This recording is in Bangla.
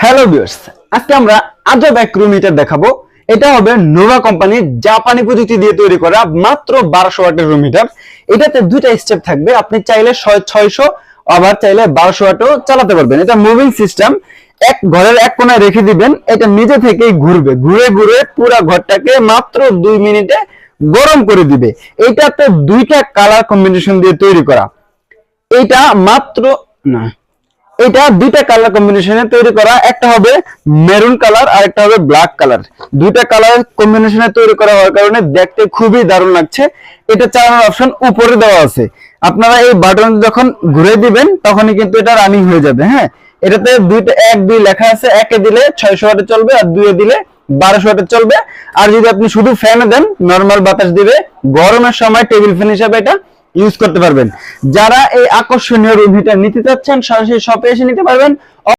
হ্যালো ভিউয়ার্স, আজকে আমরা আজব এক রুম হিটার দেখাবো। এটা হবে নোভা কোম্পানির জাপানি প্রযুক্তি দিয়ে তৈরি করা মাত্র 1200 ওয়াটের রুম হিটার। এটাতে দুইটা স্টেপ থাকবে, আপনি চাইলে 600 আবার চাইলে 1200 ওয়াটও চালাতে পারবেন। এটা মুভিং সিস্টেম, এক ঘরের এক কোণায় রেখে দিবেন, এটা নিজে থেকেই ঘুরবে, ঘুরে ঘুরে পুরো ঘরটাকে মাত্র 2 মিনিটে গরম করে দিবে। এটাতে দুইটা কালার কম্বিনেশন দিয়ে তৈরি করা। এটা মাত্র না এটা দুইটা কালার কম্বিনেশনে তৈরি করা, একটা হবে মেরুন কালার আর একটা হবে ব্ল্যাক কালার। দুইটা কালার কম্বিনেশনে তৈরি করা হওয়ার কারণে দেখতে খুবই দারুণ লাগছে। এটা চালানোর অপশন উপরে দেওয়া আছে, আপনারা এই বাটন যখন ঘুরে দিবেন তখনই কিন্তু এটা রানিং হয়ে যাবে। হ্যাঁ, এটাতে দুইটা 1-2 লেখা আছে, একে দিলে 600 ওয়াটে চলবে আর দুইয়ে দিলে 1200 ওয়াটে চলবে। আর যদি আপনি শুধু ফ্যানে দেন নরমাল বাতাস দিবে, গরমের সময় টেবিল ফ্যান হিসেবে এটা ইউজ করতে পারবেন। যারা এই আকর্ষণীয় রুম হিটার নিতে চাচ্ছেন সরাসরি শপে এসে নিতে পারবেন।